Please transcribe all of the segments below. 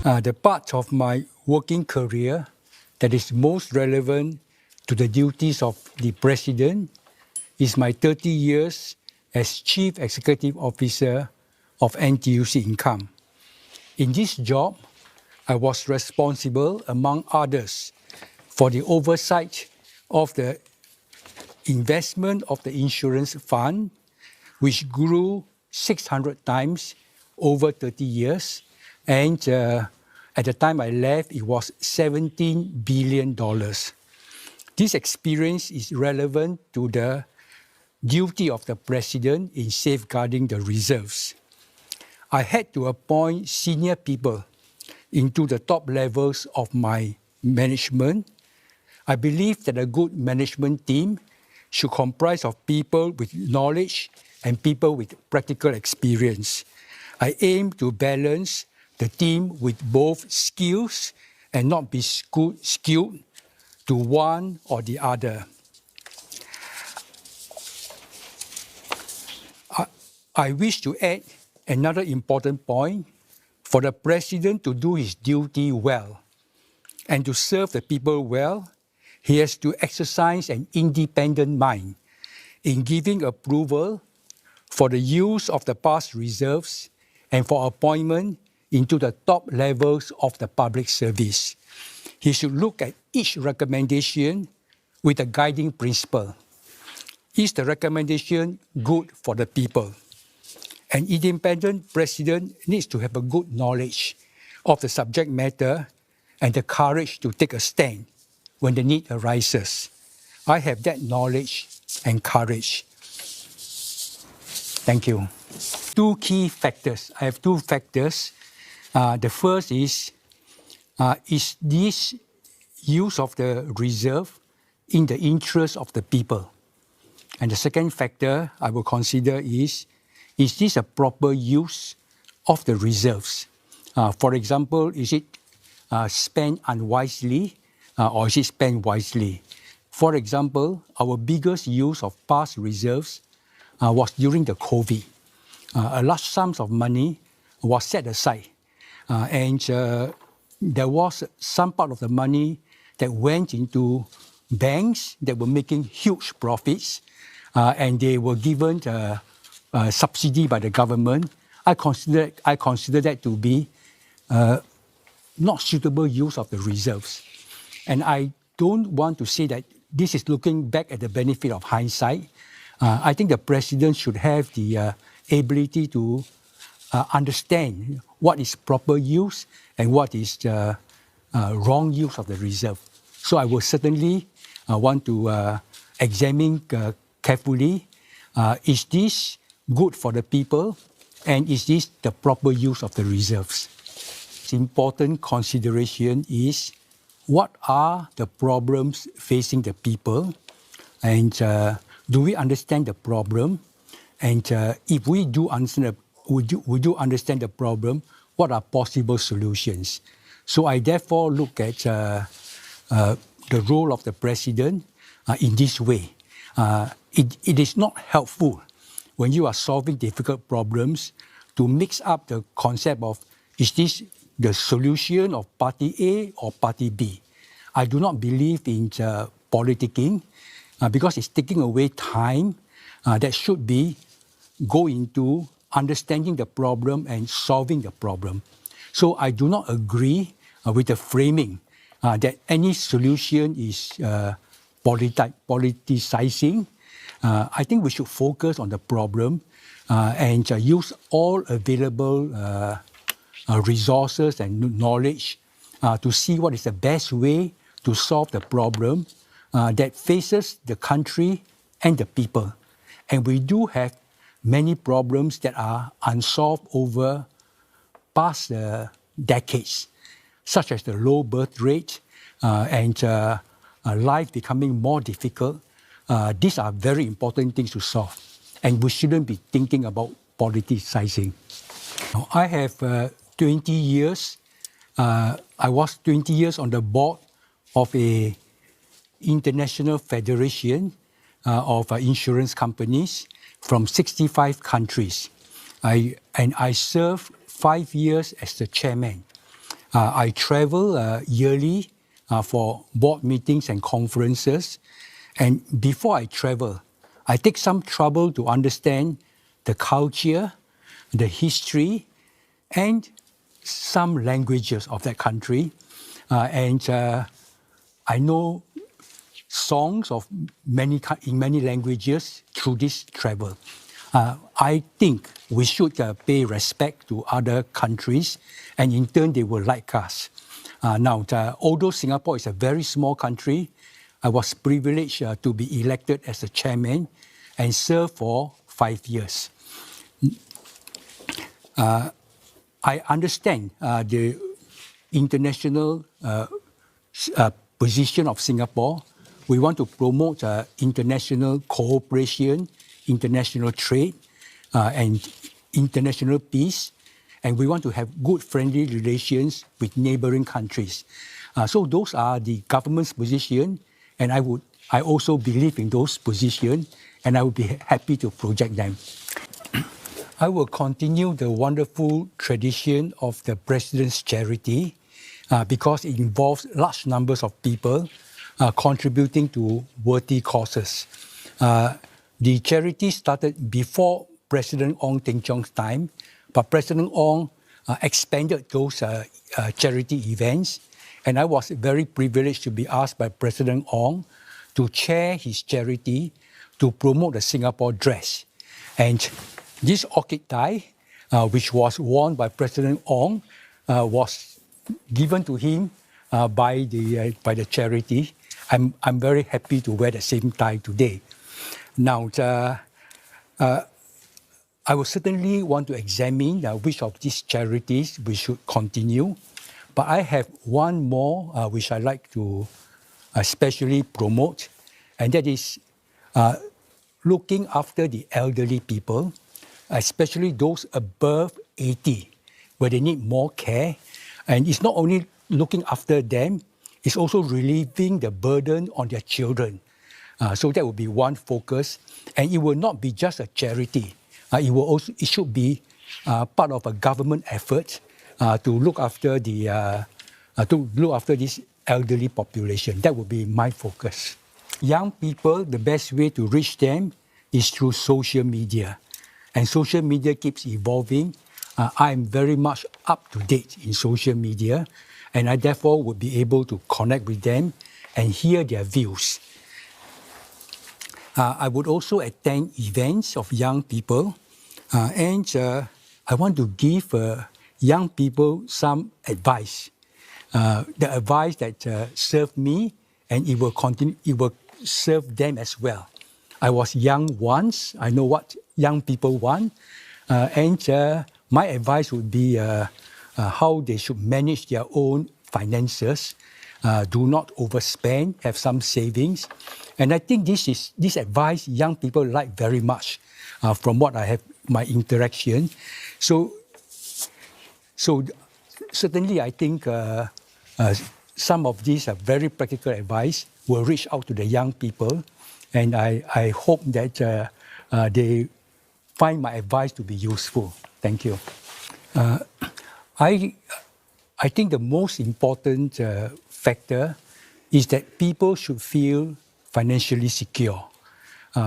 The part of my working career that is most relevant to the duties of the President is my 30 years as Chief Executive Officer of NTUC Income. In this job, I was responsible, among others, for the oversight of the investment of the insurance fund, which grew 600 times over 30 years. And at the time I left, it was $17 billion. This experience is relevant to the duty of the President in safeguarding the reserves. I had to appoint senior people into the top levels of my management. I believe that a good management team should comprise of people with knowledge and people with practical experience. I aim to balance the team with both skills and not be skewed to one or the other. I wish to add another important point. For the President to do his duty well and to serve the people well, he has to exercise an independent mind in giving approval for the use of the past reserves and for appointment into the top levels of the public service. He should look at each recommendation with a guiding principle. Is the recommendation good for the people? An independent President needs to have a good knowledge of the subject matter and the courage to take a stand when the need arises. I have that knowledge and courage. Thank you. Two key factors. I have two factors. The first is this use of the reserve in the interest of the people? And the second factor I will consider is this a proper use of the reserves? For example, is it spent unwisely or is it spent wisely? For example, our biggest use of past reserves was during the COVID. A large sum of money was set aside and there was some part of the money that went into banks that were making huge profits and they were given subsidy by the government. I consider that to be not suitable use of the reserves. And I don't want to say that this is looking back at the benefit of hindsight. I think the President should have the ability to understand what is proper use and what is the wrong use of the reserve. So I will certainly want to examine carefully, is this good for the people and is this the proper use of the reserves? Important consideration is what are the problems facing the people and do we understand the problem? And if we do understand the problem, what are possible solutions? So I therefore look at the role of the President in this way. It is not helpful when you are solving difficult problems to mix up the concept of is this the solution of party A or party B. I do not believe in politicking because it's taking away time that should be go into understanding the problem and solving the problem. So I do not agree with the framing that any solution is politicizing. I think we should focus on the problem and use all available resources and knowledge to see what is the best way to solve the problem that faces the country and the people. And we do have many problems that are unsolved over past decades, such as the low birth rate and life becoming more difficult. These are very important things to solve, and we shouldn't be thinking about politicizing. I have 20 years. I was 20 years on the board of a international federation of insurance companies from 65 countries. I served 5 years as the chairman. I travel yearly for board meetings and conferences. And before I travel, I take some trouble to understand the culture, the history, and some languages of that country. I know songs of in many languages through this travel. I think we should pay respect to other countries, and in turn they will like us. Although Singapore is a very small country, I was privileged to be elected as the chairman and serve for 5 years. I understand the international position of Singapore. We want to promote international cooperation, international trade, and international peace. And we want to have good friendly relations with neighboring countries. So those are the government's position, and I also believe in those positions, and I would be happy to project them. I will continue the wonderful tradition of the President's Charity because it involves large numbers of people contributing to worthy causes. The charity started before President Ong Teng Cheong's time, but President Ong expanded those charity events, and I was very privileged to be asked by President Ong to chair his charity to promote the Singapore dress. And this orchid tie, which was worn by President Ong, was given to him by the charity. I'm very happy to wear the same tie today. Now, I will certainly want to examine which of these charities we should continue, but I have one more which I'd like to especially promote, and that is looking after the elderly people, especially those above 80, where they need more care. And it's not only looking after them, it's also relieving the burden on their children. So that will be one focus. And it will not be just a charity. It should be part of a government effort to look after this elderly population. That will be my focus. Young people, the best way to reach them is through social media. And social media keeps evolving. I'm very much up to date in social media, and I therefore would be able to connect with them and hear their views. I would also attend events of young people, and I want to give young people some advice. The advice that served me, and it will serve them as well. I was young once. I know what young people want, and my advice would be how they should manage their own finances. Do not overspend. Have some savings, and I think this advice young people like very much from what I have my interaction. So certainly I think some of these very practical advice will reach out to the young people, and I hope that they find my advice to be useful. Thank you. I think the most important factor is that people should feel financially secure.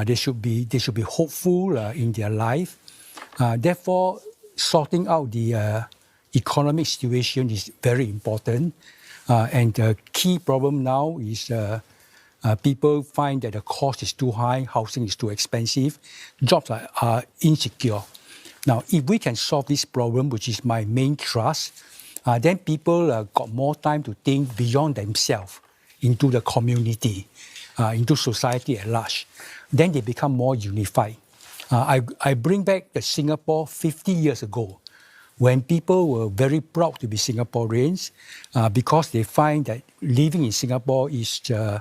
They should be hopeful in their life. Therefore, sorting out the economic situation is very important. And the key problem now is people find that the cost is too high, housing is too expensive, jobs are insecure. Now, if we can solve this problem, which is my main thrust, then people got more time to think beyond themselves into the community, into society at large. Then they become more unified. I bring back the Singapore 50 years ago, when people were very proud to be Singaporeans because they find that living in Singapore they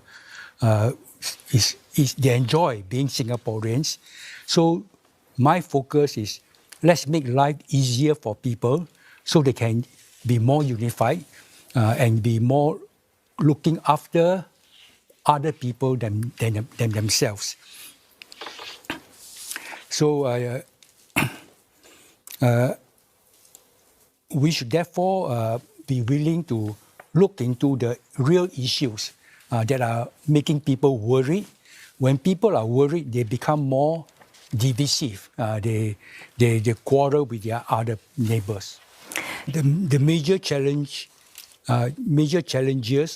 enjoy being Singaporeans. So my focus is let's make life easier for people so they can be more unified and be more looking after other people than themselves. So we should therefore be willing to look into the real issues that are making people worried. When people are worried, they become more divisive. They quarrel with their other neighbors. The major challenges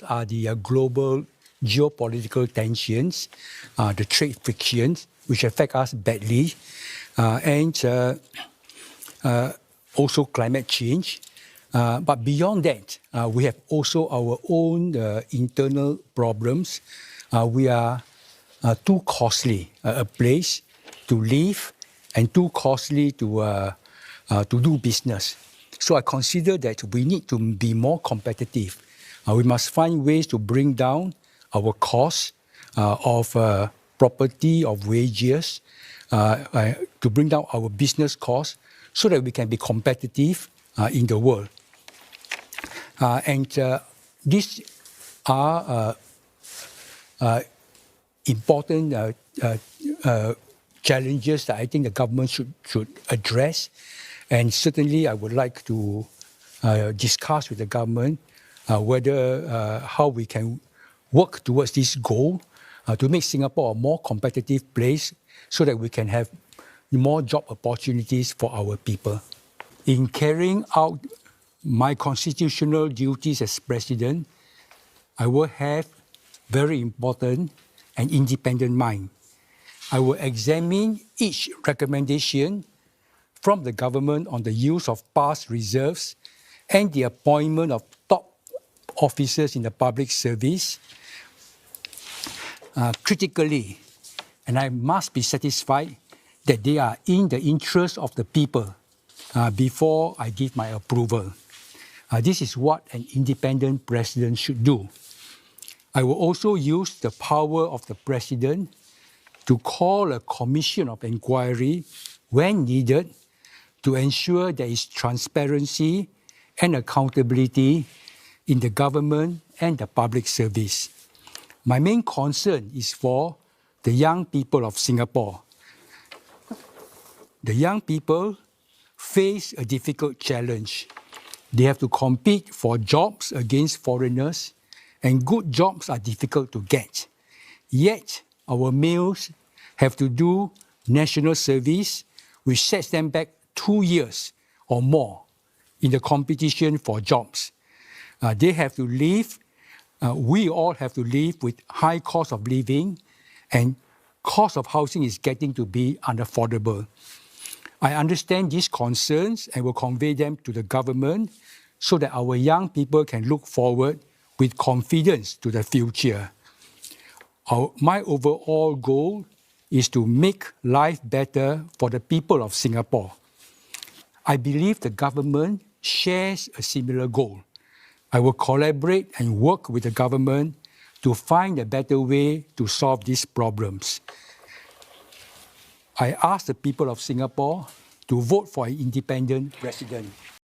are the global geopolitical tensions, the trade frictions, which affect us badly, and also climate change. But beyond that, we have also our own internal problems. We are too costly a place to live and too costly to do business. So I consider that we need to be more competitive. We must find ways to bring down our costs of property, of wages, to bring down our business costs so that we can be competitive in the world. And these are important challenges that I think the government should address. And certainly I would like to discuss with the government whether how we can work towards this goal to make Singapore a more competitive place so that we can have more job opportunities for our people. In carrying out my constitutional duties as president, I will have very important and independent mind. I will examine each recommendation from the government on the use of past reserves and the appointment of top officers in the public service critically, and I must be satisfied that they are in the interest of the people before I give my approval. This is what an independent president should do. I will also use the power of the president to call a commission of inquiry when needed to ensure there is transparency and accountability in the government and the public service. My main concern is for the young people of Singapore. The young people face a difficult challenge. They have to compete for jobs against foreigners, and good jobs are difficult to get. Yet, our males have to do national service, which sets them back 2 years or more in the competition for jobs. They have to live, we all have to live with high cost of living, and cost of housing is getting to be unaffordable. I understand these concerns and will convey them to the government so that our young people can look forward with confidence to the future. My overall goal is to make life better for the people of Singapore. I believe the government shares a similar goal. I will collaborate and work with the government to find a better way to solve these problems. I ask the people of Singapore to vote for an independent president.